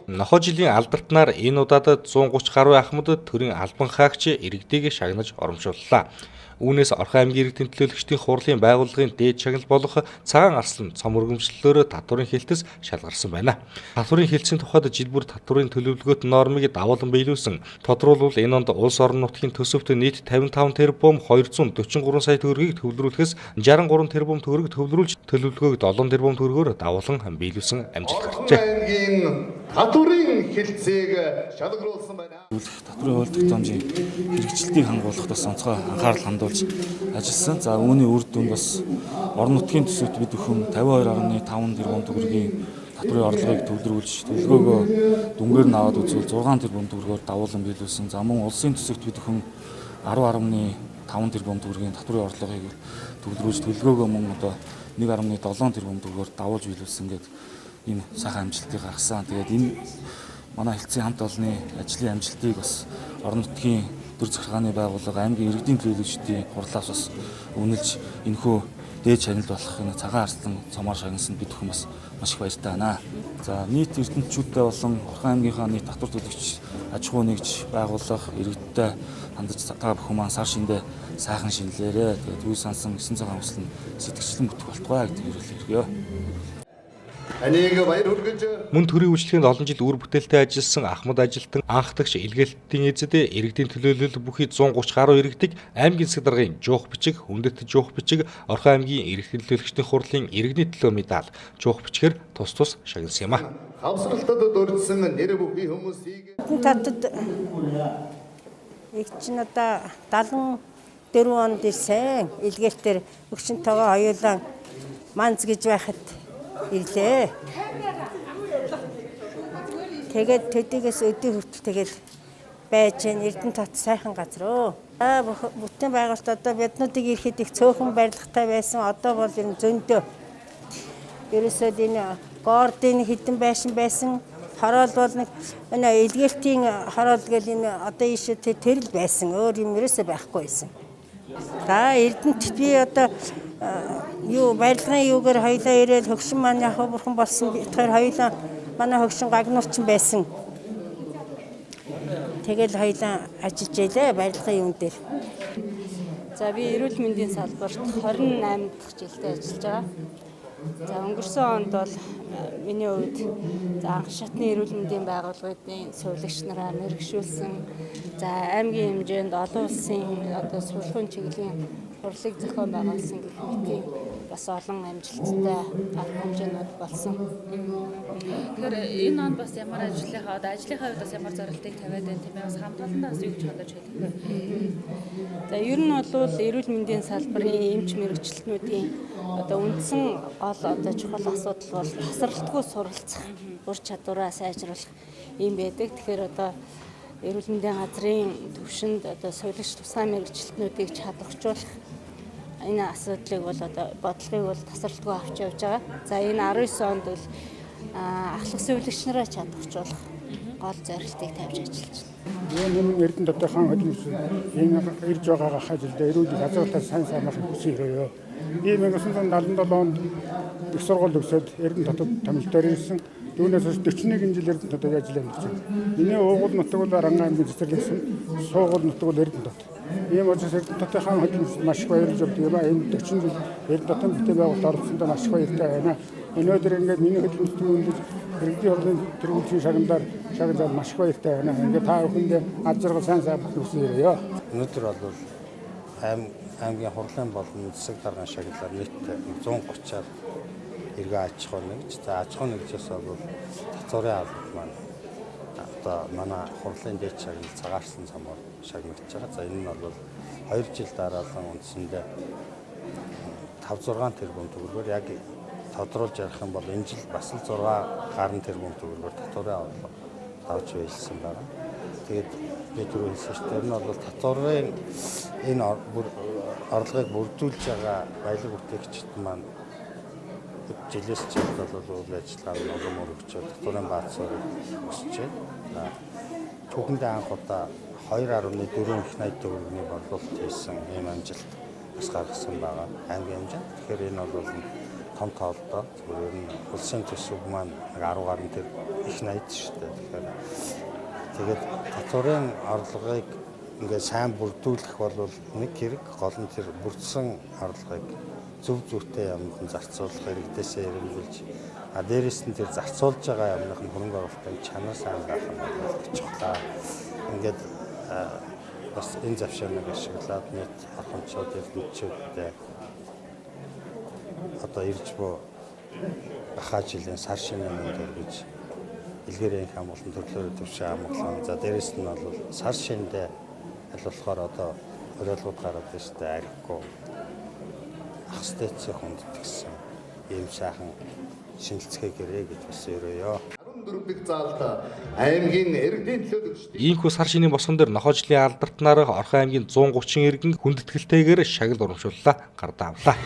Нохо жилийн алдартнаар энэ удаадад 130 гаруй ахмадад төрийн албан хаагч иргэдийг шагнаж оромжууллаа. Үүнээс Орхон аймгийн иргэдийн төлөөлөгчдийн хурлын байгууллагын дээд шагнал болох Цагаан Арслан цом өргөмжлөлөөр татварын хэлтэс шалгарсан байна. Татварын хэлтсийн тухайд жил бүр татварын төлөвлөгөөт нормыг давуулан биелүүлсэн. Тодруулбал энэ онд улс орон нутгийн төсөвт нийт 55 тэрбум 243 сая төгрөгийг төвлөрүүлэхээс 63 тэрбум төгрөг төвлөрүүлж төлөвлөгөөг 7 тэрбум төгрөгөөр давуулан биелүүлсэн амжилт гарчээ. Татварын хэлтсийг шалгаруулсан байна. Татварын хууль тогтоомжийн хэрэгжилтийг хангуулахад бас онцгой анхаарал хандуулж ажилласан. За үүний үр дүнд бас орон нутгийн төсөвт бид өхөн 52.5 тэрбум төгрөгийн татварын орлогыг төвлөрүүлж төлөвлөгөөгөө дүнгээр нь аваад үзвэл 6 тэрбум төгрөгөөр давуулан биелүүлсэн. За мөн улсын төсөвт бид өхөн 10.5 тэрбум төгрөгийн татварын орлогыг төвлөрүүлж төлөвлөгөөгөө мөн одоо 1.7 тэрбум төгрөгөөр давуулж биелүүлсэн гэдэг ийм сайхан амжилтыг гаргасан. Тэгээд энэ манай хэлтсийн хамт олонны ажлын амжилтыг бас орон нутгийн төр захиргааны байгууллага, аймгийн иргэдийн төлөөлөгчдийн хурлаас бас үнэлж энэхүү дээд шагнал болох энэ Цагаан Арслан цомоор шагнасан бид бүхэн бас маш их баяртай байна. За нийт эрдэмтчүүдтэй болон Орхон аймгийнхаа нийт татвар төлөгч аж ахуй нэгж байгууллага иргэдтэй хандаж та бүхэн маань сар шиндээ сайхан шинэлээрээ тэгээд үе сансан 9 цагаан өсөл нь сэтгчлэн бүтэх болтугай гэдэг хэлэл хэрэгё. Мөн төрийн үйлчлэгэнд олон жил үр бүтээлтэй ажилласан Ахмад ажилтан анхдагч илгээлтийн эзэд иргэдийн төлөөлөл бүхий 130 гаруй иргэдэг аймгийн засаг даргын жуух бичиг, хүндэт жуух бичиг, Орхон аймгийн иргэдийн төлөөлөгчдийн хурлын иргэний төлөө медаль, жуух бичгээр тус тус шагнасан юм а. Хавсралтад дурдсан нэр бүхий хүмүүсийг татад их ч надаа 74 онд ирсэн илгээлтээр өгчөнтэйгөө хоёулаа манц гэж байхад ирлээ. Тэгээд төдийгөөс өдөө хүртэл тэгэл байж Эрдэнэ тат сайхан газар. Бүтэн байгуулалт одоо биднүүдийг ирэхэд их цөөхөн барилгатай байсан. Одоо бол энэ зөндөө. Ерөөсөө энэ гордын хідэн байшин байсан. Хороол бол нэг энэ илгээлтийн хороол гэл энэ одоо ийшээ тэрл байсан. Өөр юм ерөөсөө байхгүй байсан. За Эрдэнэт би одоо барилгын юугаар хоёлаа ирээл хөгшин маань яг бурхан болсон тэгэхээр хоёлаа манай хөгшин гагнуурчин байсан. Тэгэл хоёлаа ажиллаж байлаа барилгын юун дээр. За би эрүүл мэндийн салбарт 28 дахь жилдээ ажиллаж байгаа. За өнгөрсөн онд бол миний хувьд анх шатны эрүүл мэндийн байгууллагуудын сувилагч нараа мэргэшүүлсэн. За аймгийн хэмжээнд олон улсын одоо сургуулийн чиглэлийн хурлыг зохион байгуулсан гэх мэтийн бас олон амжилттай арга хэмжээнүүд болсон. Тэгэхээр энэ онд бас ямар ажлынхаа хувьд бас ямар зорилтыг тавиад байна тийм ээ? Бас хамт олондоос юу гэж бодож хэлэх вэ? За ер нь бол эрүүл мэндийн салбарын эмч мэргэжилтнүүдийн одоо үндсэн гол одоо чухал асуудал бол тасралтгүй суралцах, ур чадвараа сайжруулах юм байдаг. Тэгэхээр одоо эрүүл мэндийн газрын түвшинд одоо сувилагч тусгай мэргэжилтнүүдийг чадваржуулах энэ асуудлыг бол одоо бодлогыг бол тасралтгүй авч явж байгаа. За энэ 19 онд бол ахлах сувилагч нараа чадваржуулах гол зорилтыг тавьж ажиллаж байна. Энэ Эрдэнэ дотор хаан хөдөлмөс энэ ирж байгаа хажилд эрүүл газруудаа сайн сайнаар хүсэе. Би 1977 онд их сургууль өгсөд Эрдэнэ дотор томилтоор ирсэн. Түүнээс 41 жил Эрдэнэ дотор ажиллаж байна. Миний уугуул нутаг бол Аранга аймгийн цэцэрлэгсэн, суугуул нутаг бол Эрдэнэ дотор. Ийм учраас Эрдэнэ дотор хаан хөдөлмөс маш их баярлж явдаг юм а. Энэ 40 жил Эрдэнэ дотор бүтээн байгуулалт оролцсондоо маш их баяртай байна. Өнөөдөр ингээд миний хөдөлмөрт үнэлж иргэдийн хурлын төрөлжийн шагналаар шагналаар маш их баяртай байна. Ингээд та бүхэндээ аж аргал сайн хүсье. Өнөөдөр бол аймгийн хурлын болон засаг даргын шагналаар нийт 130-аар эргээ аж ахуй нэгж. За аж ахуй нэгжээс бол татварын авалт маань одоо манай хурлын дээд шагнал Цагаан Арслан цомоор шагнагдж байгаа. За энэ нь бол 2 жил дараалан үндсэндээ 5-6 тэрбум төгрөгөөр яг тодруулж ярих юм бол энэ жил бас л 6 гаруй тэрбум төгрөгөөр татварын авалт авч байлсан байна. Тэгээд би түрүү хэлсэн шүү дээ. Энэ бол татварын энэ орлогыг бүрдүүлж байгаа баялаг бүтээгчид маань жилээс жилд бол үйл ажиллагаа нь олон өргөжөө татварын баацыг өсөж байна. Түүхэндээ анх удаа 2.4 их найт төгрөгийн борлуулалт хийсэн ийм амжилт бас гаргасан байгаа аймгийн хэмжээнд. Тэгэхээр энэ бол том тоолдоо зүгээр нь улсын төсөв маань 10 гаруй их найд шүү дээ. Тэгээд татварын орлогыг ингээд сайн бүрдүүлэх бол нэг хэрэг, гол нь тэр бүрдсэн орлогыг зөв зүйтэй юмд зарцуулах иргэдээсээ эрэмбүүлж, дээрээс нь тэр зарцуулж байгаа юмны хөрөнгө оруулалтын чанар сайн байх нь их чухал. Ингээд бас энэ завшааныг ашиглаад нийт ахмадчууд эрдэмтчүүдтэй одоо ирж буй ахаа жилийн сар шинэ мөндөр гэж илгээрийн хамгаалалтын төрлөөр төвшин амгалан. За дээрэс нь бол сар шинэдээ аль болохоор одоо хориолгууд гараад байна шүү дээ. Арихгүй ах стэцийн хүндэтгсэн ийм сайхан шинэлцгээ гэрээ гэж бас өрөөё. 14 бэг заалт аймгийн иргэдийн төлөөлөгчдийн Иймхүү сар шинийн босгон дээр нохойжлын алдартнаар Орхон аймгийн 130 иргэн хүндэтгэлтэйгээр шагнал урамшууллаа, гар давлаа.